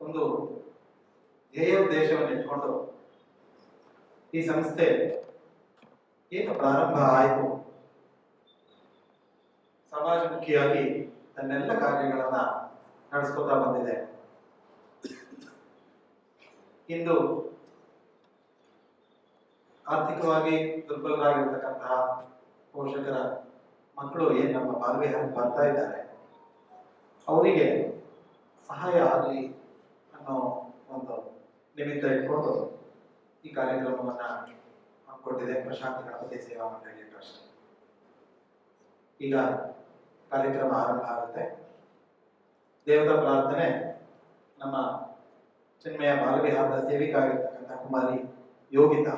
ಒಂದು ಧ್ಯೇಯೋದ್ದೇಶವನ್ನು ಇಟ್ಕೊಂಡು ಈ ಸಂಸ್ಥೆ ಏನು ಪ್ರಾರಂಭ ಆಯಿತು, ಸಮಾಜಮುಖಿಯಾಗಿ ತನ್ನೆಲ್ಲ ಕಾರ್ಯಗಳನ್ನ ನಡೆಸ್ಕೊತಾ ಬಂದಿದೆ. ಇಂದು ಆರ್ಥಿಕವಾಗಿ ದುರ್ಬಲರಾಗಿರ್ತಕ್ಕಂತಹ ಪೋಷಕರ ಮಕ್ಕಳು ಏನು ನಮ್ಮ ಬಾಲ್ಯವಿಹಾರಕ್ಕೆ ಬರ್ತಾ ಇದ್ದಾರೆ, ಅವರಿಗೆ ಸಹಾಯ ಆಗಲಿ ಅನ್ನೋ ಒಂದು ನಿಮಿತ್ತ ಇಟ್ಕೊಂಡು ಈ ಕಾರ್ಯಕ್ರಮವನ್ನು ಹಮ್ಮಿಕೊಂಡಿದೆ ಪ್ರಶಾಂತ ಗಣಪತಿ ಸೇವಾ ಮಂಡಳಿ ಟ್ರಸ್ಟ್. ಈಗ ಕಾರ್ಯಕ್ರಮ ಆರಂಭ ಆಗುತ್ತೆ. ದೇವತಾ ಪ್ರಾರ್ಥನೆ ನಮ್ಮ ಚಿನ್ಮಯ ಬಾಲವಿಹಾರದ ಸೇವಿಕ ಆಗಿರ್ತಕ್ಕಂಥ ಕುಮಾರಿ ಯೋಗಿತಾ.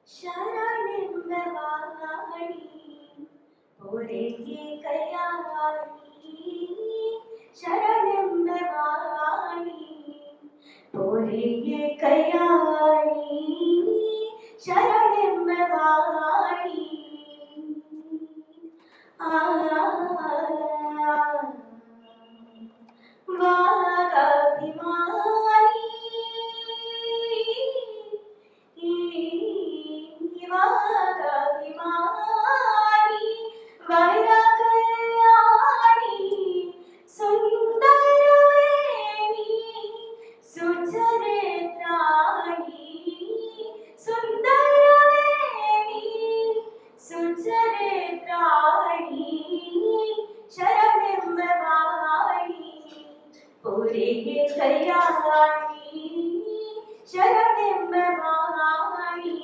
ಶರಣೆಂಬ ವಾಣಿ ಹೊರೆಗೆ ಕೈಯಾಡಿ, ಶರಣೆಂಬ ವಾಣಿ ಹೊರೆಗೆ ಕೈಯಾಡಿ, ಶರಣೆಂಬ ವಾಣಿ ವಾಗಾಭಿಮಾನಿ ವಾಗಾಭಿಮಾನಿ ವೈರ ಕಲ್ಯಾಣಿ ಸುಂದರವೇಣಿ ಸುಚರಿತ್ರಾಣಿ, ಸುಂದರವೇಣಿ ಸುಚರಿತ್ರಾಣಿ, ಶರಣೆಂಬ ವಾಣಿ ಹೊರೆಗೆ ಕೈಯಾಡಿ, ಶರಣೆಂಬ ವಾಣಿ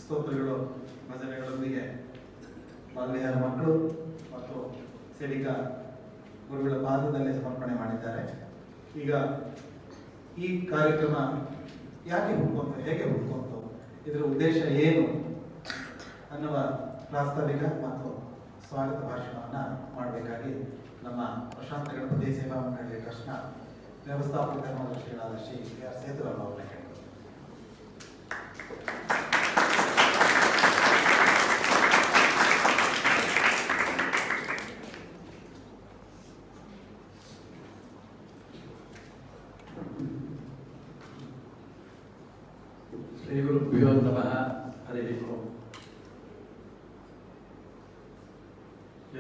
ಸ್ತೋತ್ರಗಳು ಭಜನೆಗಳೊಂದಿಗೆ ಬಾಲ್ಯವಿಹಾರ ಮಕ್ಕಳು ಮತ್ತು ಸೇವಿಕ ಗುರುಗಳ ಪಾದದಲ್ಲಿ ಸಮರ್ಪಣೆ ಮಾಡಿದ್ದಾರೆ. ಈಗ ಈ ಕಾರ್ಯಕ್ರಮ ಯಾಕೆ ಹುಡ್ಕೊಂತು, ಹೇಗೆ ಹುಡ್ಕೊಂತು, ಇದರ ಉದ್ದೇಶ ಏನು ಅನ್ನುವ ಪ್ರಾಸ್ತಾವಿಕ ಮತ್ತು ಸ್ವಾಗತ ಭಾಷಣವನ್ನು ಮಾಡಬೇಕಾಗಿ ನಮ್ಮ ಪ್ರಶಾಂತ ಗಣಪತಿ ಸೇವಾ ಮಂಡಳಿ ಟ್ರಸ್ಟ್ನ ವ್ಯವಸ್ಥಾಪಕ ಧರ್ಮದರ್ಶಿಗಳಾದ ಶ್ರೀ ಆರ್ ಸೇತುರಾಮ್ ಅವರನ್ನ ಕೇಳಿದರು. ಶ್ರೀ ಗುರುಭ್ಯೋ ನಮಃ. ಹರಿ ಓಂ.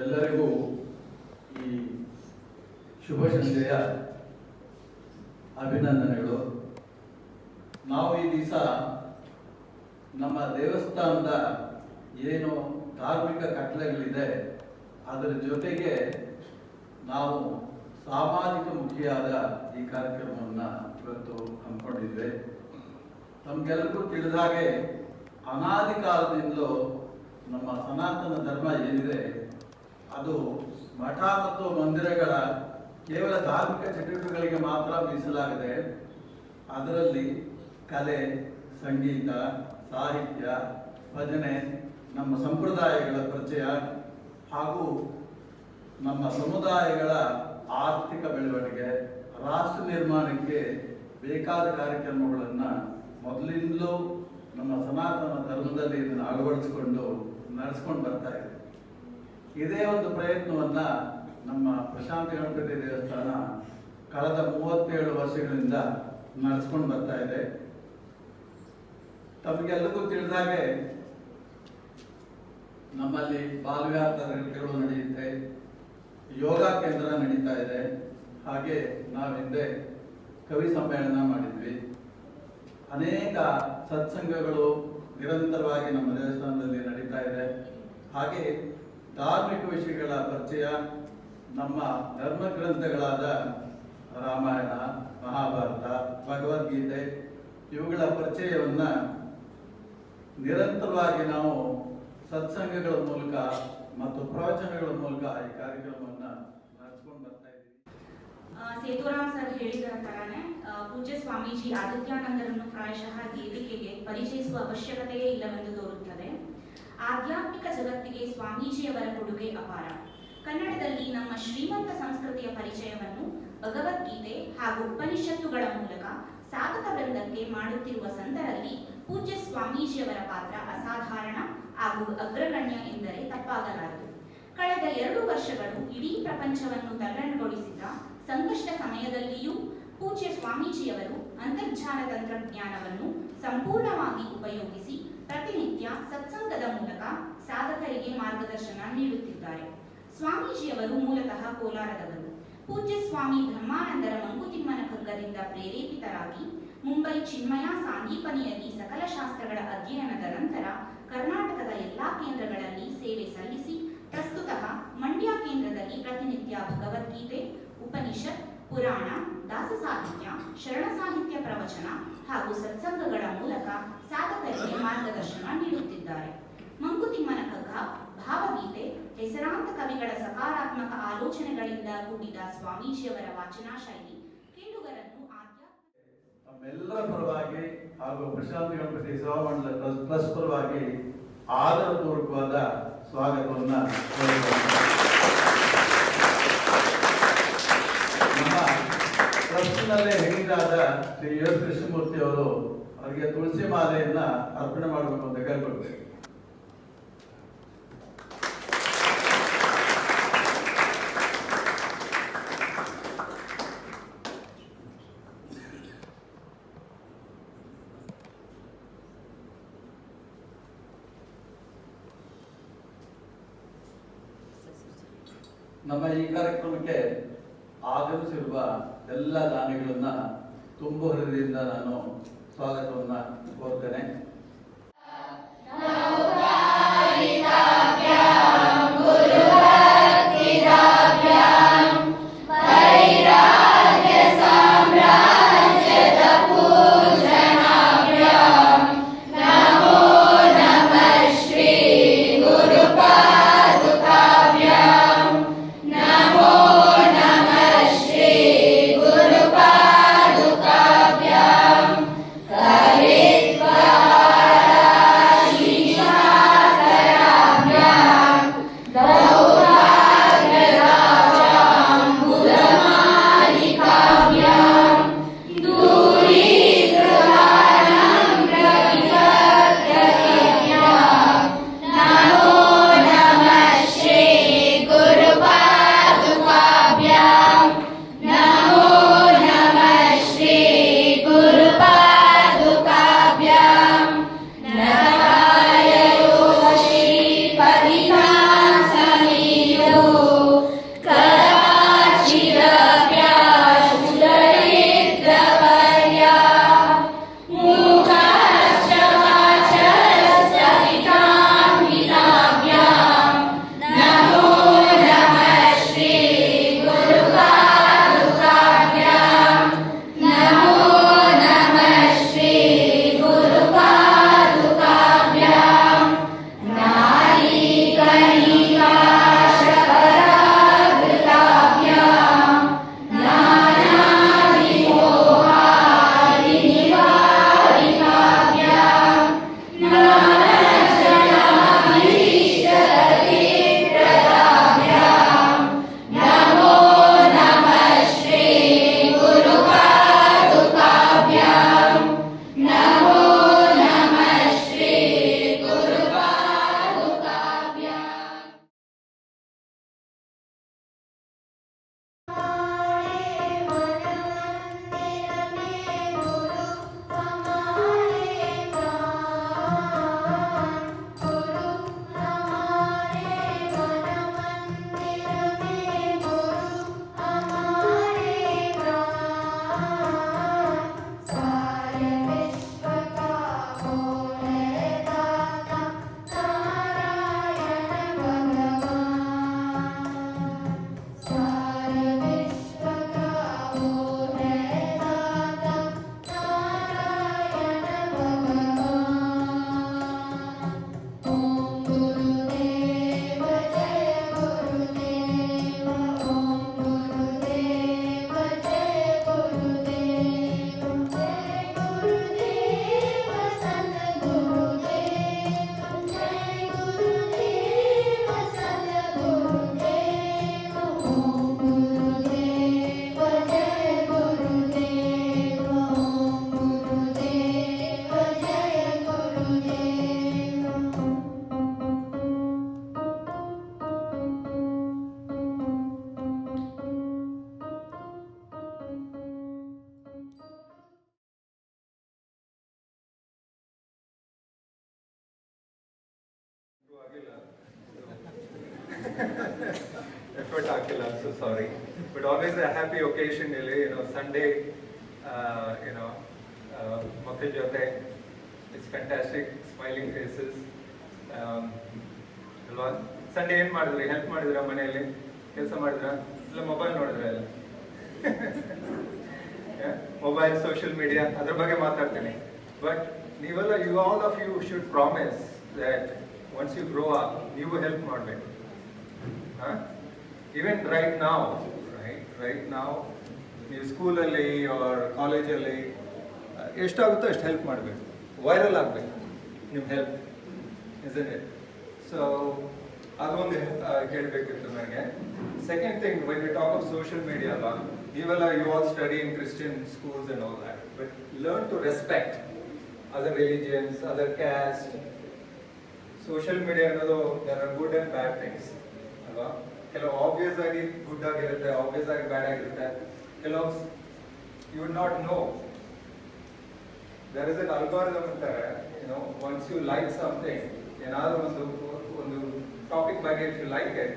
ಎಲ್ಲರಿಗೂ ಈ ಶುಭ ಸಂಜೆಯ ಅಭಿನಂದನೆಗಳು. ನಾವು ಈ ದಿವಸ ನಮ್ಮ ದೇವಸ್ಥಾನದ ಏನು ಧಾರ್ಮಿಕ ಕಟ್ಟಳೆಗಳಿದೆ ಅದರ ಜೊತೆಗೆ ನಾವು ಸಾಮಾಜಿಕ ಮುಖಿಯಾದ ಈ ಕಾರ್ಯಕ್ರಮವನ್ನು ಇವತ್ತು ಹಮ್ಮಿಕೊಂಡಿದ್ವಿ. ನಮಗೆಲ್ಲರಿಗೂ ತಿಳಿದ ಹಾಗೆ ಅನಾದಿ ಕಾಲದಿಂದಲೂ ನಮ್ಮ ಸನಾತನ ಧರ್ಮ ಏನಿದೆ ಅದು ಮಠ ಮತ್ತು ಮಂದಿರಗಳ ಕೇವಲ ಧಾರ್ಮಿಕ ಚಟುವಟಿಕೆಗಳಿಗೆ ಮಾತ್ರ ಮೀಸಲಾಗಿದೆ. ಅದರಲ್ಲಿ ಕಲೆ, ಸಂಗೀತ, ಸಾಹಿತ್ಯ, ಭಜನೆ, ನಮ್ಮ ಸಂಪ್ರದಾಯಗಳ ಪರಿಚಯ ಹಾಗೂ ನಮ್ಮ ಸಮುದಾಯಗಳ ಆರ್ಥಿಕ ಬೆಳವಣಿಗೆ, ರಾಷ್ಟ್ರ ನಿರ್ಮಾಣಕ್ಕೆ ಬೇಕಾದ ಕಾರ್ಯಕ್ರಮಗಳನ್ನು ಮೊದಲಿಂದಲೂ ನಮ್ಮ ಸನಾತನ ಧರ್ಮದಲ್ಲಿ ಇದನ್ನು ಅಳವಡಿಸಿಕೊಂಡು ನಡೆಸ್ಕೊಂಡು ಬರ್ತಾ ಇದೆ. ಇದೇ ಒಂದು ಪ್ರಯತ್ನವನ್ನ ನಮ್ಮ ಪ್ರಶಾಂತ ಗಣಪತಿ ದೇವಸ್ಥಾನ ಕಳೆದ 37 ವರ್ಷಗಳಿಂದ ನಡೆಸ್ಕೊಂಡು ಬರ್ತಾ ಇದೆ. ತಮಗೆಲ್ಲರಿಗೂ ತಿಳಿದ ಹಾಗೆ ನಮ್ಮಲ್ಲಿ ಬಾಲ್ಯವಿಹಾರ ತರಗತಿಗಳು ನಡೆಯುತ್ತೆ, ಯೋಗ ಕೇಂದ್ರ ನಡೀತಾ ಇದೆ. ಹಾಗೆ ನಾವು ಹಿಂದೆ ಕವಿ ಸಮ್ಮೇಳನ ಮಾಡಿದ್ವಿ. ಅನೇಕ ಸತ್ಸಂಗಗಳು ನಿರಂತರವಾಗಿ ನಮ್ಮ ದೇವಸ್ಥಾನದಲ್ಲಿ ನಡೀತಾ ಇದೆ. ಹಾಗೆ ಧಾರ್ಮಿಕ ವಿಷಯಗಳ ಪರಿಚಯ, ನಮ್ಮ ಧರ್ಮ ಗ್ರಂಥಗಳಾದ ರಾಮಾಯಣ, ಮಹಾಭಾರತ, ಭಗವದ್ಗೀತೆ ಇವುಗಳ ಪರಿಚಯವನ್ನ ನಿರಂತರವಾಗಿ ನಾವು ಸತ್ಸಂಗಗಳ ಮೂಲಕ ಮತ್ತು ಪ್ರವಚನಗಳ ಮೂಲಕ ಈ ಕಾರ್ಯಕ್ರಮವನ್ನ ನಡೆಸ್ಕೊಂಡು ಬರ್ತಾ ಇದ್ದೀವಿ. ಸೇತುರಾಮ್ ಸರ್ ಹೇಳಿದ ತರಾನೇ ಪೂಜ್ಯ ಸ್ವಾಮೀಜಿ ಆದಿತ್ಯಾನಂದರನ್ನು ಪ್ರಾಯಶಃ ವೇದಿಕೆಗೆ ಪರಿಚಯಿಸುವ ಅವಶ್ಯಕತೆಯೇ ಇಲ್ಲವೆಂದು ತೋರುತ್ತದೆ. ಆಧ್ಯಾತ್ಮಿಕ ಜಗತ್ತಿಗೆ ಸ್ವಾಮೀಜಿಯವರ ಕೊಡುಗೆ ಅಪಾರ. ಕನ್ನಡದಲ್ಲಿ ನಮ್ಮ ಶ್ರೀಮಂತ ಸಂಸ್ಕೃತಿಯ ಪರಿಚಯವನ್ನು ಭಗವದ್ಗೀತೆ ಹಾಗೂ ಉಪನಿಷತ್ತುಗಳ ಮೂಲಕ ಸಾಧಕ ವೃಂದಕ್ಕೆ ಮಾಡುತ್ತಿರುವ ಸಂದರಲ್ಲಿ ಪೂಜ್ಯ ಸ್ವಾಮೀಜಿಯವರ ಪಾತ್ರ ಅಸಾಧಾರಣ ಹಾಗೂ ಅಗ್ರಗಣ್ಯ ಎಂದರೆ ತಪ್ಪಾಗಲಾರದು. ಕಳೆದ 2 ವರ್ಷಗಳು ಇಡೀ ಪ್ರಪಂಚವನ್ನು ತಲ್ಲಣಗೊಳಿಸಿದ ಸಂಕಷ್ಟ ಸಮಯದಲ್ಲಿಯೂ ಪೂಜ್ಯ ಸ್ವಾಮೀಜಿಯವರು ಅಂತರ್ಜಾಲ ತಂತ್ರಜ್ಞಾನವನ್ನು ಸಂಪೂರ್ಣವಾಗಿ ಉಪಯೋಗಿಸಿ ಪ್ರತಿನಿತ್ಯ ಸತ್ಸಂಗದ ಮೂಲಕ ಸಾಧಕರಿಗೆ ಮಾರ್ಗದರ್ಶನ ನೀಡುತ್ತಿದ್ದಾರೆ. ಸ್ವಾಮೀಜಿಯವರು ಮೂಲತಃ ಕೋಲಾರದವರು. ಪೂಜ್ಯ ಸ್ವಾಮಿ ಬ್ರಹ್ಮಾನಂದರ ಮಂಕುತಿಮ್ಮನ ಕಗ್ಗದಿಂದ ಪ್ರೇರೇಪಿತರಾಗಿ ಮುಂಬೈ ಚಿನ್ಮಯ ಸಾಂದೀಪನಿಯಲ್ಲಿ ಸಕಲ ಶಾಸ್ತ್ರಗಳ ಅಧ್ಯಯನದ ನಂತರ ಕರ್ನಾಟಕದ ಎಲ್ಲಾ ಕೇಂದ್ರಗಳಲ್ಲಿ ಸೇವೆ ಸಲ್ಲಿಸಿ ಪ್ರಸ್ತುತ ಮಂಡ್ಯ ಕೇಂದ್ರದಲ್ಲಿ ಪ್ರತಿನಿತ್ಯ ಭಗವದ್ಗೀತೆ, ಉಪನಿಷತ್, ಪುರಾಣ, ದಾಸ ಸಾಹಿತ್ಯ, ಶರಣ ಸಾಹಿತ್ಯ ಪ್ರವಚನ ಹಾಗೂ ಸತ್ಸಂಗಗಳ ಮೂಲಕ ಸಾಧಕರಿಗೆ ಮಾರ್ಗದರ್ಶನ ನೀಡುತ್ತಿದ್ದಾರೆ. ಮಂಕುತಿಮ್ಮನ ಕಗ್ಗ, ಭಾವಗೀತೆ, ಹೆಸರಾಂತ ಕವಿಗಳ ಸಕಾರಾತ್ಮಕ ಆಲೋಚನೆಗಳಿಂದ ಕೂಡಿದ ಸ್ವಾಮೀಜಿಯವರ ವಾಚನ ಶೈಲಿ ಕೇಳುಗರನ್ನು ನಮ್ಮೆಲ್ಲರ ಪರವಾಗಿ ಹಾಗೂ ಪ್ರಶಾಂತ ಗಣಪತಿ ಸೇವಾ ಮಂಡಲ ಟ್ರಸ್ಟ್ ಪರವಾಗಿ ಆದರಪೂರ್ವಕವಾದ ಸ್ವಾಗತವನ್ನ ನಮ್ಮ ಟ್ರಸ್ಟ್ನಲ್ಲೇ ಹೆಂಗಾದ ಶ್ರೀ ಎಸ್ ಕೃಷ್ಣಮೂರ್ತಿ ಅವರು ಅವರಿಗೆ ತುಳಸಿ ಮಾಲೆಯನ್ನ ಅರ್ಪಣೆ ಮಾಡಬೇಕು ಅಂತ ಕೇಳ್ಕೊಳ್ತೇವೆ. ನಮ್ಮ ಈ ಕಾರ್ಯಕ್ರಮಕ್ಕೆ ಆಗಮಿಸಿರುವ ಎಲ್ಲ ದಾನಿಗಳನ್ನ ತುಂಬು ಹೃದಯದಿಂದ ನಾನು ಸ್ವಾಗತವನ್ನ ಕೋರ್ತೇನೆ. so sorry. But always a happy occasion, Sunday, Makal Jote, it's fantastic, smiling faces. Sunday ಏನು ಮಾಡಿದ್ರಿ? ಹೆಲ್ಪ್ ಮಾಡಿದ್ರ ಮನೆಯಲ್ಲಿ? ಕೆಲಸ ಮಾಡಿದ್ರ? ಇಲ್ಲ ಮೊಬೈಲ್ ನೋಡಿದ್ರ ಎಲ್ಲ? ಮೊಬೈಲ್, ಸೋಷಿಯಲ್ ಮೀಡಿಯಾ ಅದ್ರ ಬಗ್ಗೆ ಮಾತಾಡ್ತೀನಿ. ಬಟ್ ನೀವೆಲ್ಲ all of you should promise that once you grow up, ನೀವು ಹೆಲ್ಪ್ ಮಾಡಬೇಕು. Even right now, ನೀವು ಸ್ಕೂಲಲ್ಲಿ ಆರ್ ಕಾಲೇಜಲ್ಲಿ ಎಷ್ಟಾಗುತ್ತೋ ಅಷ್ಟು ಹೆಲ್ಪ್ ಮಾಡಬೇಕು. ವೈರಲ್ ಆಗಬೇಕು ನಿಮ್ಮ ಹೆಲ್ಪ್, isn't it? ಸೊ ಅದೊಂದು ಹೇಳಬೇಕಿತ್ತು ನನಗೆ. Second thing, when we talk of social media ಅಲ್ವಾ, ನೀವೆಲ್ಲ you all study in Christian schools and all that, but learn to respect other religions, other caste. Social media ಅನ್ನೋದು there are good and bad things ಅಲ್ವಾ. ಕೆಲವು obvious ಆಗಿ good ಆಗಿರುತ್ತೆ, obvious ಆಗಿ ಬ್ಯಾಡ್ ಆಗಿರುತ್ತೆ. ಕೆಲವು you would not know. There is an algorithm ಅಂತಾರೆ, once you like something, ಏನಾದರೂ ಒಂದು ಟಾಪಿಕ್ ಬಗ್ಗೆ if you like it,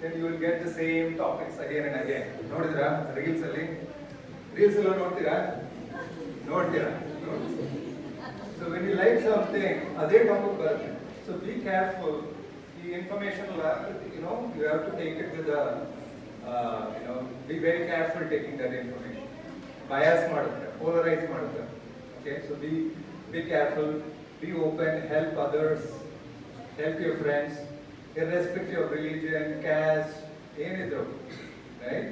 then you will get the same topics again and again. ನೋಡಿದ್ರಾ ರೀಲ್ಸ್ ಎಲ್ಲ ನೋಡ್ತೀರಾ? So when you like something, ಅದೇ topic ಬರುತ್ತೆ. So be careful. The information, you have to take it with be very careful taking that information. Bias ಮಾಡುತ್ತೆ, polarize ಮಾಡುತ್ತೆ. Okay, so be careful, be open, help others, help your friends, irrespective of religion, caste, ಏನಿದ್ರು, right?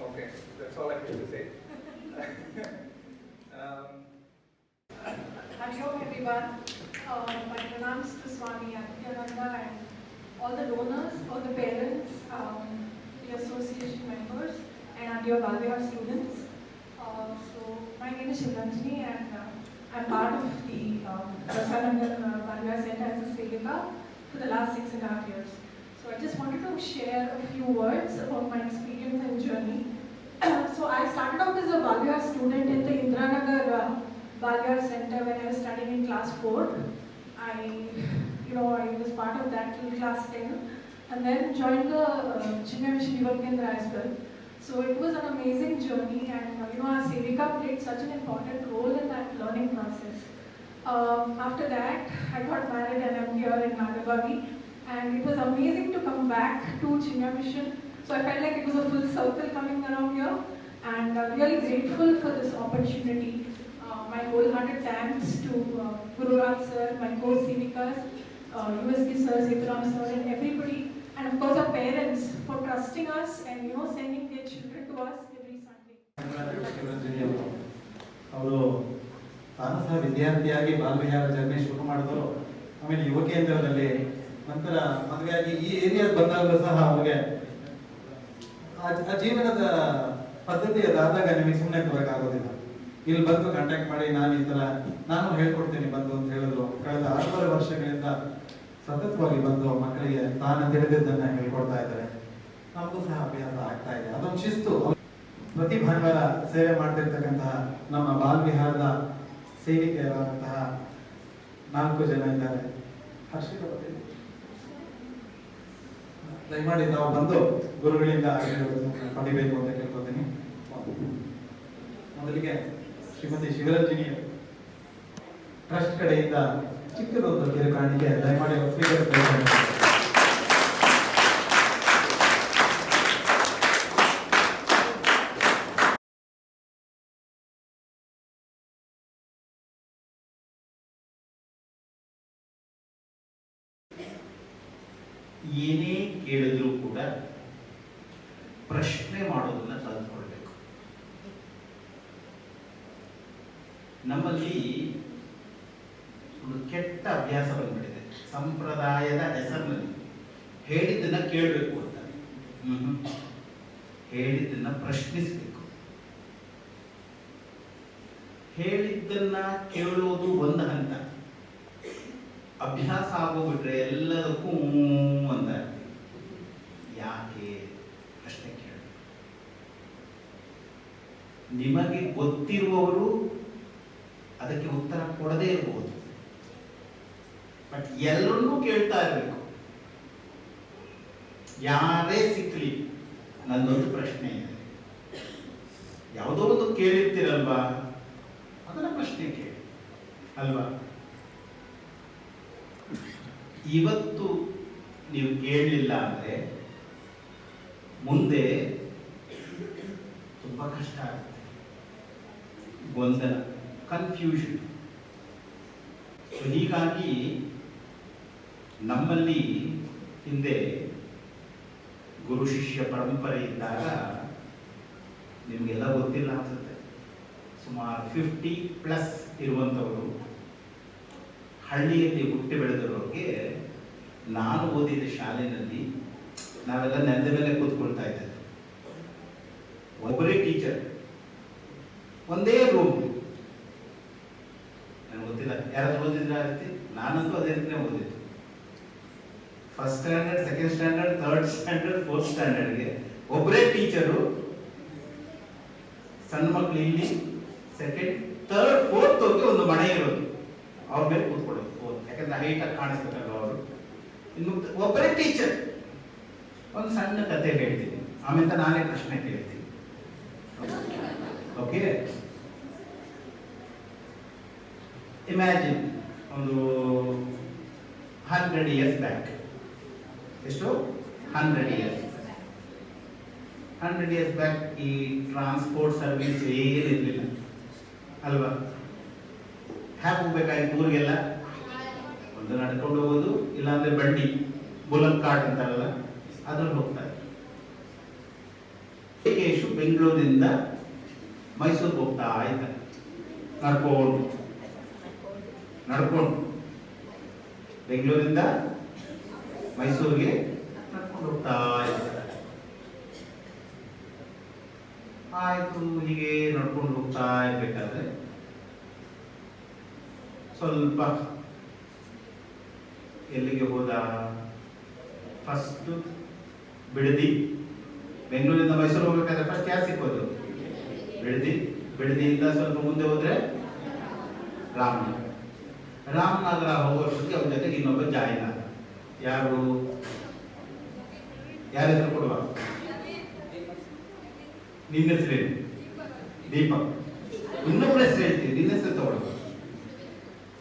Okay, that's all I have to say. Hello everyone. My pranams to Swami Adityananda and all the donors, all the parents, the association members, and your Balvihar students. So my name is Shivanjini, and I'm part of the Prasananda Balvihar Center as a Sevika for the last 6.5 years. So I just wanted to share a few words about my experience and journey. So I started off as a Balvihar student in the Indiranagar Balvihar Center when I was studying in class 4. I was part of that till class 10, and then joined the Chinmaya Mission Yuva Kendra as well. So it was an amazing journey, and our Sevika played such an important role in that learning process. After that, I got married and I'm here in Nagarbagi, and it was amazing to come back to Chinmaya Mission. So I felt like it was a full circle coming around here, and I'm really grateful for this opportunity. My wholehearted thanks to Guru Raj sir, my co-Sevikas, USK sir, Sethuram sir, and everybody, and of course our parents for trusting us and sending their children to us every Sunday. ಅವರು ತಾನು ಸಹ ವಿದ್ಯಾರ್ಥಿಯಾಗಿ ಬಾಲ್ವಿಹಾರ journey ಶುರು ಮಾಡಿದ್ರು. ಆಮೇಲೆ ಯುವ ಕೇಂದ್ರದಲ್ಲಿ ನಂತರ ಮದುವೆಯಾಗಿ ಈ ಏರಿಯಾದ ಬಂದಾಗಲೂ ಸಹ ಅವ್ರಿಗೆ ಆ ಜೀವನದ ಪದ್ಧತಿ ಅದಾದಾಗ ನಿಮಗೆ ಸುಮ್ಮನೆ ಬರೋಕ್ಕಾಗೋದಿಲ್ಲ. ಇಲ್ಲಿ ಬಂದು ಕಾಂಟ್ಯಾಕ್ಟ್ ಮಾಡಿ ನಾನು ಹೇಳ್ಕೊಡ್ತೀನಿ ಬಂದು ಅಂತ ಹೇಳಿದ್ರು. ಕಳೆದ 6 ವರ್ಷಗಳಿಂದ ಸತತವಾಗಿ ಬಂದು ಮಕ್ಕಳಿಗೆ ತಾನು ತಿಳಿದಿದ್ದನ್ನ ಹೇಳ್ಕೊಡ್ತಾ ಇದ್ದಾರೆ. ನಮಗೂ ಸಹ ಅಭ್ಯಾಸ ಆಗ್ತಾ ಇದೆ. ಅದೊಂದು ಶಿಸ್ತು. ಪ್ರತಿ ಭಾನುವಾರ ಸೇವೆ ಮಾಡ್ತಿರ್ತಕ್ಕಂತಹ ನಮ್ಮ ಬಾಲ್ವಿಹಾರದ ಸೇವಿಕೆಯರಾದಂತಹ 4 ಜನ ಇದ್ದಾರೆ. ಹರ್ಷಿತ ದಯಮಾಡಿ ನಾವು ಬಂದು ಗುರುಗಳಿಂದ ಪಡಿಬೇಕು ಅಂತ ಕೇಳ್ಕೊತೀನಿ. ಮೊದಲಿಗೆ ಶ್ರೀಮತಿ ಶಿವರಂಜಿನಿ ಟ್ರಸ್ಟ್ ಕಡೆಯಿಂದ ಚಿಕ್ಕದೊಂದು ಕಿರುಕಾಣಿಕೆ ದಯಮಾಡಿ ಸ್ವೀಕರಿಸಬೇಕು. ಏನೇ ಕೇಳಿದ್ರೂ ಕೂಡ ಪ್ರಶ್ನೆ ಮಾಡೋದನ್ನ ಕಲಿತ್ಕೊಳ್ಬೇಕು. ನಮ್ಮಲ್ಲಿ ಒಂದು ಕೆಟ್ಟ ಅಭ್ಯಾಸ ಬಂದ್ಬಿಟ್ಟಿದೆ. ಸಂಪ್ರದಾಯದ ಹೆಸರಿನಲ್ಲಿ ಹೇಳಿದ್ದನ್ನ ಕೇಳಬೇಕು ಅಂತ, ಹೇಳಿದ್ದನ್ನ ಪ್ರಶ್ನಿಸಬೇಕು. ಹೇಳಿದ್ದನ್ನ ಕೇಳೋದು ಒಂದು ಹಂತ, ಅಭ್ಯಾಸ ಆಗೋಗ್ಬಿಟ್ರೆ ಎಲ್ಲದಕ್ಕೂ ಅಂತ ಯಾಕೆ ಪ್ರಶ್ನೆ ಕೇಳಿ. ನಿಮಗೆ ಗೊತ್ತಿರುವವರು ಅದಕ್ಕೆ ಉತ್ತರ ಕೊಡದೇ ಇರಬಹುದು, ಬಟ್ ಎಲ್ಲರನ್ನೂ ಕೇಳ್ತಾ ಇರಬೇಕು. ಯಾರೇ ಸಿಕ್ಕಲಿ ನನ್ನೊಂದು ಪ್ರಶ್ನೆ ಇದೆ. ಯಾವುದೋ ಒಂದು ಕೇಳಿರ್ತೀರಲ್ವಾ, ಅದನ್ನ ಪ್ರಶ್ನೆ ಕೇಳಿ ಅಲ್ವಾ. ಇವತ್ತು ನೀವು ಕೇಳಲಿಲ್ಲ ಅಂದರೆ ಮುಂದೆ ತುಂಬ ಕಷ್ಟ ಆಗುತ್ತೆ. ಗೊಂದಲ, ಕನ್ಫ್ಯೂಷನ್. ಹೀಗಾಗಿ ನಮ್ಮಲ್ಲಿ ಹಿಂದೆ ಗುರು ಶಿಷ್ಯ ಪರಂಪರೆ ಇದ್ದಾಗ ನಿಮಗೆಲ್ಲ ಗೊತ್ತಿಲ್ಲ ಅನ್ಸುತ್ತೆ, ಸುಮಾರು 50+ ಇರುವಂಥವರು ಹಳ್ಳಿಯಲ್ಲಿ ಹುಟ್ಟಿ ಬೆಳೆದಿರೋರಿಗೆ ನಾನು ಓದಿದ ಶಾಲೆಯಲ್ಲಿ ನಾವೆಲ್ಲ ನೆಲದ ಮೇಲೆ ಕೂತ್ಕೊಳ್ತಾ ಇದ್ದೇವೆ. ಒಬ್ಬರೇ ಟೀಚರ್, ಒಂದೇ ರೂಮ್. ನನಗೆ ಗೊತ್ತಿಲ್ಲ ಯಾರಾದ್ರೂ ಓದಿದ್ರೆ ಆ ರೀತಿ. ನಾನಂತೂ ಅದೇ ರೀತಿನೇ ಓದಿದ್ದು. First standard, second standard, third standard, fourth ಸ್ಟ್ಯಾಂಡರ್ಡ್ಗೆ ಒಬ್ಬರೇ ಟೀಚರು. ಸಣ್ಣ ಮಕ್ಕಳು ಇಲ್ಲಿ ಸೆಕೆಂಡ್, ಥರ್ಡ್, ಫೋರ್ತ್ ಹೋಗಿ ಒಂದು ಮನೆ ಇರೋದು, ಅವ್ರ ಮೇಲೆ ಕೂತ್ಕೊಳ್ಳೋದು. ಯಾಕಂದ್ರೆ ಹೈಟಾಗಿ ಕಾಣಿಸ್ಬೇಕಲ್ಲ ಅವರು. ಇನ್ನು ಒಬ್ಬರೇ ಟೀಚರ್. ಒಂದು ಸಣ್ಣ ಕತೆ ಹೇಳ್ತೀನಿ, ಆಮೇಲೆ ನಾನೇ ಪ್ರಶ್ನೆ ಕೇಳ್ತೀನಿ. ಓಕೆ, ಇಮ್ಯಾಜಿನ್ ಒಂದು 100 years ಬ್ಯಾಕ್. ಎಷ್ಟು? 100 years. 100 years ಬ್ಯಾಕ್ ಈ ಟ್ರಾನ್ಸ್ಪೋರ್ಟ್ ಸರ್ವಿಸ್ ಏನಿರಲಿಲ್ಲ ಅಲ್ವಾ. ಹ್ಯಾಕ್ ಹೋಗ್ಬೇಕಾಗಿತ್ತು ಊರಿಗೆಲ್ಲ? ಒಂದು ನಡ್ಕೊಂಡು ಹೋಗೋದು, ಇಲ್ಲಾಂದ್ರೆ ಬಂಡಿ, ಬುಲಕ್ ಕಾರ್ಟ್ ಅಂತಾರಲ್ಲ, ಅದ್ರಲ್ಲಿ ಹೋಗ್ತಾರೆ. ಕೇಶು ಬೆಂಗಳೂರಿನಿಂದ ಮೈಸೂರಿಗೆ ಹೋಗ್ತಾ ಇದ್ದಾರೆ ನಡ್ಕೊಂಡು ಬೆಂಗಳೂರಿಂದ ಮೈಸೂರಿಗೆ ನಡ್ಕೊಂಡು ಹೋಗ್ತಾ ಇದ್ದಾರೆ. ಆಯ್ತು, ಹೀಗೆ ನಡ್ಕೊಂಡು ಹೋಗ್ತಾ ಇರ್ಬೇಕಾದ್ರೆ ಸ್ವಲ್ಪ ಎಲ್ಲಿಗೆ ಹೋದ? ಫಸ್ಟ್ ಬಿಡದಿ. ಬೆಂಗಳೂರಿಂದ ಮೈಸೂರು ಹೋಗ್ಬೇಕಾದ್ರೆ ಫಸ್ಟ್ ಯಾರು ಸಿಕ್ಕೋದು? ಬಿಡದಿ. ಬಿಡದಿಯಿಂದ ಸ್ವಲ್ಪ ಮುಂದೆ ಹೋದ್ರೆ ರಾಮನಗರ ಹೋಗೋಷ್ಟೊತ್ತಿಗೆ ಅವ್ರ ಜೊತೆಗೆ ಇನ್ನೊಬ್ಬ ಜಾಯಿನ್ ಆದ. ಯಾರು ಹೆಸರು ಕೊಡುವ? ನಿನ್ನ ಹೆಸರೇನು? ದೀಪಕ್. ಇನ್ನೊಬ್ಬರ ಹೆಸರು ಹೇಳ್ತೀವಿ, ನಿನ್ನ ಹೆಸರು ತಗೊಳ್ಳುವ.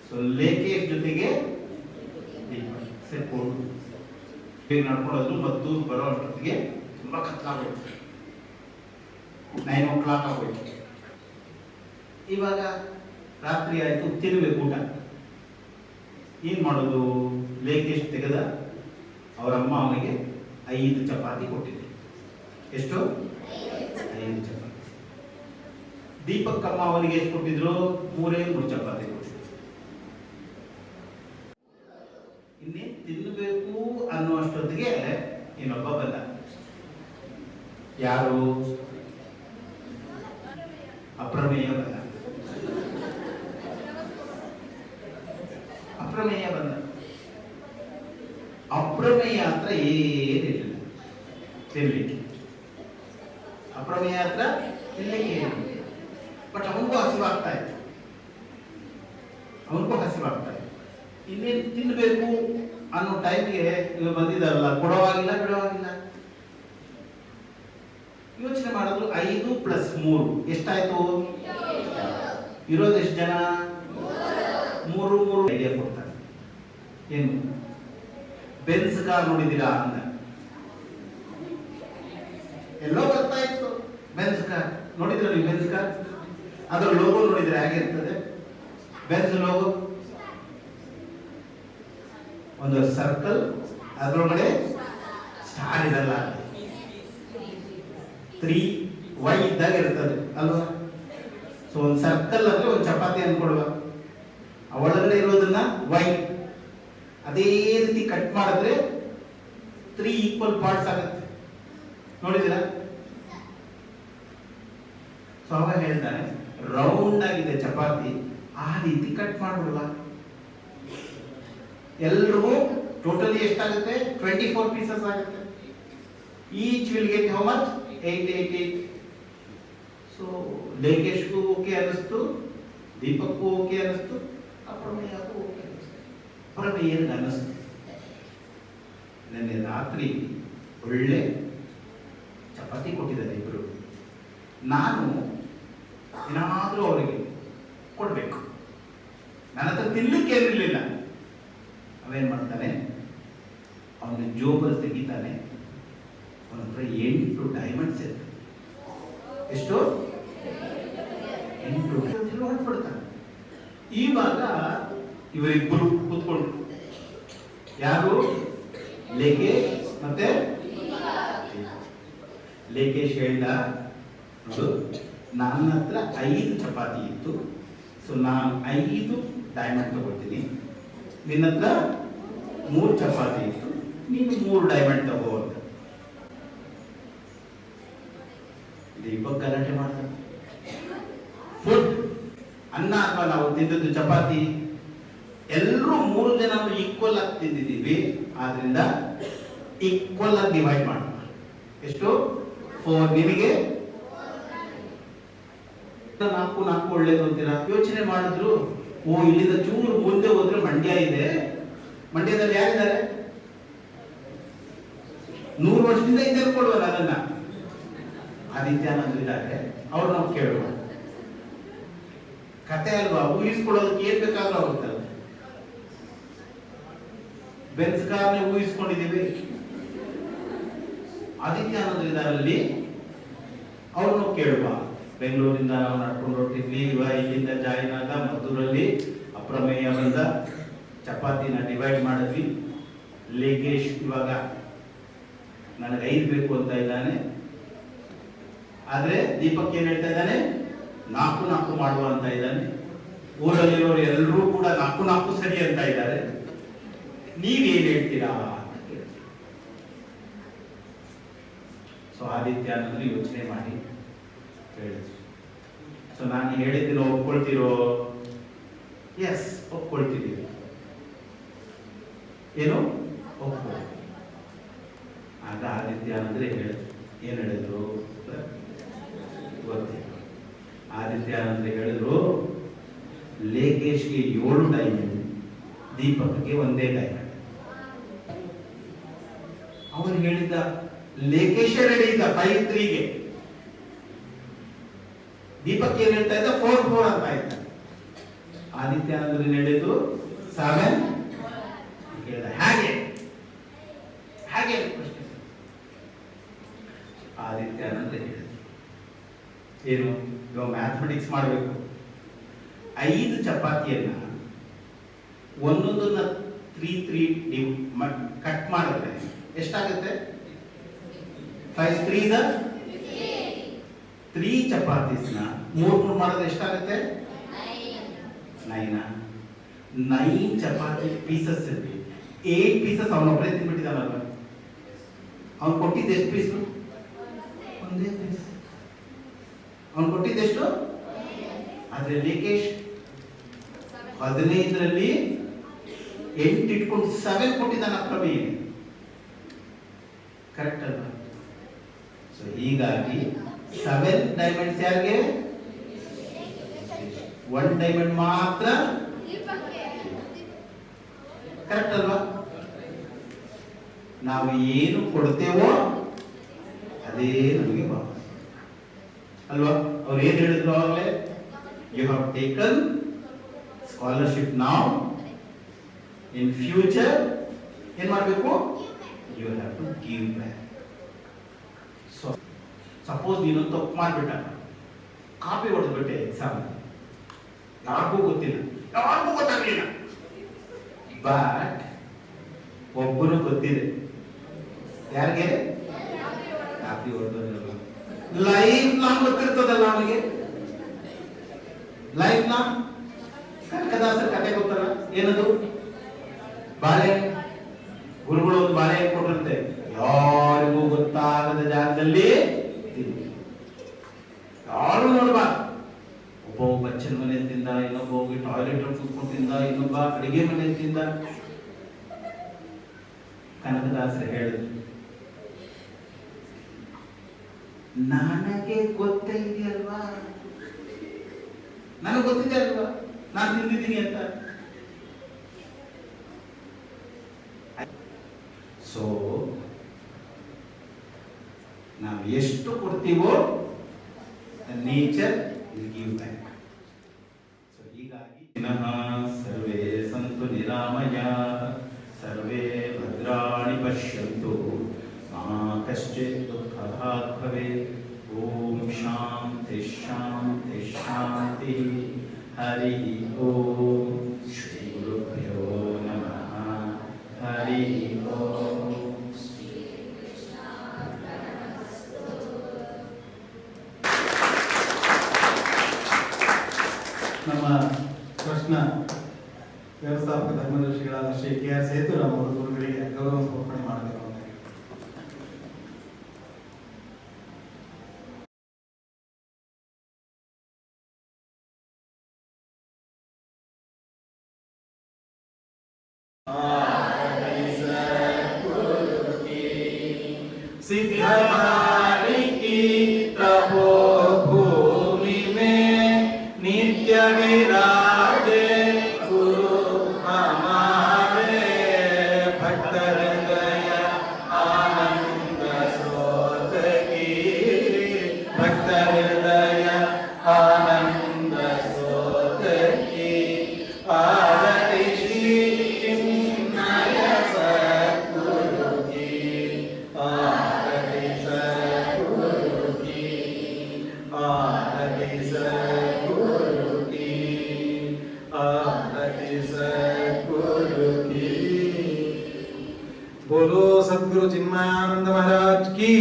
ಸೊ ಲೇಖೇಶ್ ಜೊತೆಗೆ ದೀಪಕ್ ಸೇರ್ಕೊಂಡು ಹೀಗೆ ನಡ್ಕೊಳ್ಳೋದು. ಮದ್ದೂರು ಬರೋ ಅಷ್ಟೊತ್ತಿಗೆ ತುಂಬಾ ಕತ್ಲಾಗೋಯ್ತು, 9 o'clock ಆಗೋಯ್ತು. ಇವಾಗ ರಾತ್ರಿ ಆಯ್ತು, ತಿನ್ಬೇಕು ಊಟ. ಏನ್ ಮಾಡೋದು? ಲೇಖೇಶ್ ತೆಗೆದ, ಅವರಮ್ಮ ಅವನಿಗೆ 5 ಚಪಾತಿ ಕೊಟ್ಟಿದ್ರು. ಎಷ್ಟು? 5 ಚಪಾತಿ. ದೀಪಕ್ ಅಮ್ಮ ಅವನಿಗೆ ಎಷ್ಟು ಕೊಟ್ಟಿದ್ರು? 3 ಚಪಾತಿ ಕೊಟ್ಟಿದ್ರು. ಇನ್ನೇನು ತಿನ್ನಬೇಕು ಅನ್ನುವಷ್ಟೊತ್ತಿಗೆ ಇನ್ನೊಬ್ಬ ಬಂದ. ಯಾರು? ಅಪ್ರಮೇಯ ಬಂದ. ಅಪ್ರಮೇಯ ಹತ್ರ ಏನಿರಲಿಲ್ಲ ತಿನ್ಲಿಕ್ಕೆ. ಅಪ್ರಮೇಯ ಹತ್ರ ತಿನ್ಲಿಕ್ಕೆ, ಬಟ್ ಅವನಿಗೂ ಹಸಿವಾಗ್ತಾ ಇತ್ತು. ಇನ್ನೇನು ತಿನ್ಬೇಕು ಅನ್ನೋ ಟೈಮ್ಗೆ ಇವ ಬಂದಿದ್ದಾರಲ್ಲ, ಕೊಡೋವಾಗಿಲ್ಲ ಬಿಡೋವಾಗಿಲ್ಲ. ಯೋಚನೆ ಮಾಡಿದ್ರು, 5 + 3 ಎಷ್ಟಾಯ್ತು? ಇರೋದು ಎಷ್ಟು ಜನ? 3 ಐಡಿಯಾ ಕೊಡ್ತಾರೆ. ಏನು? ಬೆನ್ಸ್ ಕಾರ್ ನೋಡಿದ್ದೀರಾ ಅಂದ. ಎಲ್ಲೋ ಬರ್ತಾ ಇತ್ತು ಬೆನ್ಸ್ ಕಾರ್. ನೋಡಿದ್ರ ನೀವು ಬೆನ್ಸ್ ಕಾರ್? ಅದರ ಲೋಗೋ ನೋಡಿದ್ರೆ ಹೇಗಿರ್ತದೆ? ಬೆನ್ಸ್ ಲೋಗೋ ಒಂದು ಸರ್ಕಲ್, ಅದರೊಳಗಡೆ ಸ್ಟಾರ್ ಇರಲ್ಲ, 3Y ಇದ್ದಾಗ ಇರ್ತದೆ ಅಲ್ವಾ. ಸೊ ಒಂದು ಸರ್ಕಲ್ ಅಂದ್ರೆ ಒಂದು ಚಪಾತಿ ಅನ್ಕೊಡುವ, ಒಳಗಡೆ ಇರೋದನ್ನ Y, ಅದೇ ರೀತಿ ಕಟ್ ಮಾಡಿದ್ರೆ 3 ಈಕ್ವಲ್ ಪಾರ್ಟ್ಸ್ ಆಗುತ್ತೆ. ನೋಡಿದಿರಾ? ಸೊ ಅವಾಗ ಹೇಳ್ತಾನೆ, ರೌಂಡ್ ಆಗಿದೆ ಚಪಾತಿ, ಆ ರೀತಿ ಕಟ್ ಮಾಡ್ಬಿಡುವ. ಎಲ್ರಿಗೂ ಟೋಟಲಿ ಎಷ್ಟಾಗುತ್ತೆ? 24 ಪೀಸಸ್ ಆಗುತ್ತೆ. Each will get how much? 8, 8, 8. So ಲೇಖೇಶ್ಗೂ ಓಕೆ ಅನ್ನಿಸ್ತು, ದೀಪಕ್ಗೂ ಓಕೆ ಅನ್ನಿಸ್ತು, ಅಪ್ರಮೇಯಕ್ಕೂ ಓಕೆ ಅನ್ನಿಸ್ತು. ಅಪ್ರಮೇಯನಿಗೆ ಅನ್ನಿಸ್ತು, ನೆನ್ನೆ ರಾತ್ರಿ ಒಳ್ಳೆ ಚಪಾತಿ ಚಪಾತಿ ಕೊಟ್ಟಿದ್ದಾರೆ ಇಬ್ಬರು. ನಾನು ಏನಾದರೂ ಅವರಿಗೆ ಕೊಡಬೇಕು. ನನ್ನ ಹತ್ರ ತಿನ್ನಲಿಕ್ಕೆ ಏನಿರಲಿಲ್ಲ. ಅವೇನು ಮಾಡ್ತಾನೆ, ಅವನ ಜೋಬಲ್ಲಿ ತೆಗಿತಾನೆ, ಅವನ ಹತ್ರ 8 ಡೈಮಂಡ್ಸ್ ಇರ್ತದೆ. ಎಷ್ಟು? 8 ಡೈಮಂಡ್ಸ್ ಹೊರಟ್ಬಿಡ್ತಾನೆ. ಇವಾಗ ಇವರಿಬ್ಬರು ಕೂತ್ಕೊಂಡು, ಯಾರು? ಲೇಖೇಶ್ ಮತ್ತೆ ಲೇಖೇಶ್ ಹೇಳ್ದ, ನೋಡು ನನ್ನ ಹತ್ರ 5 ಚಪಾತಿ ಇತ್ತು, ಸೊ ನಾನು 5 ಡೈಮಂಡ್ ತಗೋತೀನಿ. ನಿನ್ನ ಹತ್ರ 3 ಚಪಾತಿ ಇತ್ತು, ನೀನು 3 ಡೈಮಂಡ್ ತಗೋ ಅಂತ. ದೀಪಕ್ ಗಲಾಟೆ ಮಾಡ್ತಾನೆ. ಫುಡ್, ಅನ್ನ ಅಥವಾ ನಾವು ತಿಂದದ್ದು ಚಪಾತಿ, ಎಲ್ಲರೂ 3 ಜನ ಈಕ್ವಲ್ ಆಗಿ ತಿಂದಿದ್ದೀವಿ. ಆದ್ರಿಂದ ಈಕ್ವಲ್ ಆಗಿ ಡಿವೈಡ್ ಮಾಡೋಣ. ಎಷ್ಟು? 4. ನಿಮಗೆ 4 ಒಳ್ಳೇದು ಅಂತೀರಾ? ಯೋಚನೆ ಮಾಡಿದ್ರು, ಓ ಇಲ್ಲಿಂದ ಚೂರು ಮುಂದೆ ಹೋದ್ರೆ ಮಂಡ್ಯ ಇದೆ. ಮಂಡ್ಯದಲ್ಲಿ ಯಾರಿದ್ದಾರೆ? 100 ವರ್ಷದಿಂದ ಇದ್ದೇ ಕೊಡುವಲ್ಲ ಅದನ್ನ. ಆದಿತ್ಯಾನಂದ್ರು ಇದ್ದಾರೆ, ಅವ್ರು ನಾವು ಕೇಳುವ ಕತೆ ಅಲ್ವಾ, ಊಹಿಸ್ಕೊಡೋದಕ್ಕೆ ಏನ್ ಬೇಕಾದ್ರೂ ಆಗುತ್ತಲ್ಲ. ಬೆನ್ಸ್ ಕಾರ್ನೇ ಊಹಿಸ್ಕೊಂಡಿದ್ದೀವಿ. ಆದಿತ್ಯಾನಂದ್ರು ಇದಾರಲ್ಲಿ, ಅವ್ರನ್ನು ಕೇಳುವ. ಬೆಂಗಳೂರಿಂದ ನಾವು ನಡ್ಕೊಂಡು ಹೊರಟಿದ್ವಿ, ಇಲ್ಲಿಂದ ಜಾಯಿನ್ ಆದ ಮದ್ದೂರಲ್ಲಿ ಅಪ್ರಮೇಯ ಬಂದ, ಚಪಾತಿನ ಡಿವೈಡ್ ಮಾಡಿದ್ವಿ. ಲೇಖೇಶ್ ಇವಾಗ ನನಗೆ 5 ಬೇಕು ಅಂತ ಇದ್ದಾನೆ. ಆದ್ರೆ ದೀಪಕ್ ಏನ್ ಹೇಳ್ತಾ ಇದ್ದಾನೆ? 4 ಮಾಡುವ ಅಂತ ಇದ್ದಾನೆ. ಊರಲ್ಲಿರೋರು ಎಲ್ಲರೂ ಕೂಡ 4 ಸರಿ ಅಂತ ಇದ್ದಾರೆ. ನೀವೇನ್ ಹೇಳ್ತೀರಾ? ಸೊ ಆದಿತ್ಯಾನಂದ್ರು ಯೋಚನೆ ಮಾಡಿ ಹೇಳಿದ್ರು. ಸೊ ನಾನು ಹೇಳಿದ್ದೀನೋ ಒಪ್ಕೊಳ್ತೀರೋ? ಎಸ್, ಒಪ್ಕೊಳ್ತಿದ್ದೀವಿ. ಏನು ಒಪ್ಕೊ. ಆಗ ಆದಿತ್ಯಾನಂದ್ರೆ ಹೇಳಿದ್ರು. ಏನ್ ಹೇಳಿದ್ರು ಗೊತ್ತಿಲ್ಲ. ಆದಿತ್ಯಾನಂದ್ರೆ ಹೇಳಿದ್ರು, ಲೇಖೇಶ್ಗೆ 7 ಡೈಮಂಡ್, ದೀಪಕ್ಗೆ 1 ಡೈಮಂಡ್. ಅವನು ಹೇಳಿದ್ದ, ಲೇಖೇಶ್ ಹೇಳಿದ್ದ 5-3ಗೆ, ದೀಪಕ್ ಏನ್ ಹೇಳ್ತಾ ಇದ್ದ 4-4 ಅಂತ ಇದ್ದ. ಆದಿತ್ಯಾನಂದ್ರ ಹೇಳಿದ್ದು 7 ಹೇಳಿದ. ಹಾಗೆ ಪ್ರಶ್ನೆ ಆದಿತ್ಯಾನಂದ್ರ ಹೇಳಿದ್ರು, ಏನು ಇವಾಗ ಮ್ಯಾಥಮೆಟಿಕ್ಸ್ ಮಾಡಬೇಕು. 5 ಚಪಾತಿಯನ್ನ ಒಂದೊಂದನ್ನ 3 ಕಟ್ ಮಾಡಿದ್ರೆ ಎಷ್ಟಾಗುತ್ತೆ? 5 3s 3 ಚಪಾತೀಸ್ನ 3 ಮಾಡಿದ್ರೆ ಎಷ್ಟಾಗುತ್ತೆ? 9 ಚಪಾತಿ ಪೀಸಸ್ ಇರ್ಲಿ. 8 ಪೀಸಸ್ ಅವನೊಬ್ಬರೇ ತಿನ್ಬಿಟ್ಟಿದ್ದಾನಲ್ವ. ಅವ್ನು ಕೊಟ್ಟಿದ್ದು ಎಷ್ಟು ಪೀಸು? 1 ಪೀಸ್. ಅವನು ಕೊಟ್ಟಿದ್ದೆಷ್ಟು? ಆದ್ರೆ ಲೇಖೇಶ್ 15ರಲ್ಲಿ 8 ಇಟ್ಕೊಂಡು 7 ಕೊಟ್ಟಿದ್ದಾನ ಅಪ್ರಮೇಯ. ಕರೆಕ್ಟ್ ಅಲ್ವಾ? ಸೊ ಹೀಗಾಗಿ 7 ಡೈಮಂಡ್ಸ್ ಯಾರಿಗೆ? 1 ಡೈಮಂಡ್ ಮಾತ್ರ. ಕರೆಕ್ಟ್ ಅಲ್ವಾ? ನಾವು ಏನು ಕೊಡ್ತೇವೋ ಅದೇ ನಮಗೆ ವಾಪಸ್ ಅಲ್ವಾ? ಅವ್ರು ಏನ್ ಹೇಳಿದ್ರು ಅವಾಗಲೇ? ಯು ಹ್ಯಾವ್ ಟೇಕನ್ ಸ್ಕಾಲರ್ಶಿಪ್ ನಾವ್, ಇನ್ ಫ್ಯೂಚರ್ ಏನ್ ಮಾಡಬೇಕು? You have to give back. So suppose ನೀನು ತಪ್ಪು ಮಾಡ್ಬಿಟ್ಟ, ಕಾಪಿ ಹೊಡೆದ್ಬಿಟ್ಟೆ ಎಕ್ಸಾಮ್, ಯಾರಿಗೂ ಗೊತ್ತಿಲ್ಲ, ಯಾರಿಗೂ ಗೊತ್ತಾಗ್ಲಿಲ್ಲ, ಬಟ್ ಒಬ್ಬನು ಗೊತ್ತಿದೆ. ಯಾರಿಗೆ? ಕಾಪಿ ಹೊಡೆದಲ್ಲ, ಲೈಫ್ ಲಾಂಗ್ ಗೊತ್ತಿರ್ತದಲ್ಲ ಅವನಿಗೆ. Life long. ಕನಕದಾಸರ ಕತೆ ಗೊತ್ತಲ್ಲ, ಏನದು? ಬಾಳೆ ಗುರುಗಳು ಒಂದು ಬಾಳೆ ಕೊಟ್ಟಿರುತ್ತೆ, ಯಾರಿಗೂ ಗೊತ್ತಾಗದ ಜಾಗದಲ್ಲಿ ಯಾರು ನೋಡ್ಬಾರ್ದು. ಒಬ್ಬ ಬಚ್ಚನ ಮನೆ ತಿಂದ, ಇನ್ನೊಬ್ಬ ಹೋಗಿ ಟಾಯ್ಲೆಟ್ ಕೂತ್ಕೊಂಡು ತಿಂದ, ಇನ್ನೊಬ್ಬ ಅಡಿಗೆ ಮನೆ ತಿಂದ. ಕನಕದಾಸರು ಹೇಳಿದ್ರು, ನನಗೆ ಗೊತ್ತಿದೆ ಅಲ್ವಾ, ನನಗೆ ಗೊತ್ತಿದೆ ಅಲ್ವಾ ನಾನು ತಿಂದಿದ್ದೀನಿ ಅಂತ. ಸೊ ನಾವು ಎಷ್ಟು ಕೊಡ್ತೀವೋ nature will give back. So ಹೀಗಾಗಿ ಸರ್ವೇ ಸಂತು ನಿರಾಮಯಾಃ ಸರ್ವೇ ಭದ್ರಾಣಿ ಪಶ್ಯಂತು ಮಾ ಕಶ್ಚಿತ್ ದುಃಖಭಾಗ್ ಭವೇತ್. ಓಂ ಶಾಂತಿ ಶಾಂತಿ ಶಾಂತಿ. ಹರಿ ಓಂ. ಶ್ರೀ ಗುರುಭ್ಯೋ ನಮಃ. ಹರಿ ಓಂ. ನಮ್ಮ ಟ್ರಸ್ಟ್ನ ವ್ಯವಸ್ಥಾಪಕ ಧರ್ಮದರ್ಶಿಗಳಾದ ಶ್ರೀ ಕೆ.ಆರ್. ಸೇತುರಾಮ್ ಅವರು ಗುರುಗಳಿಗೆ ಗೌರವ ಸಮರ್ಪಣೆ ಮಾಡಬೇಕು ಅಂತ ಹೇಳಿ. सिद्धमारी की तपो भूमि में नित्य विराजे गुरु हमारे. भक्त हृदय आनंद स्रोत की. भक्त हृदय आनंद स्रोत की. आरती श्री चिन्मय सद्गुरु की. आरती सद्गुरु की. आरती सद्गुरु की. आरती सद्गुरु की. बोलो सद्गुरु चिन्मयानंद महाराज की.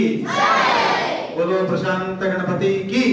बोलो प्रशांत गणपति की.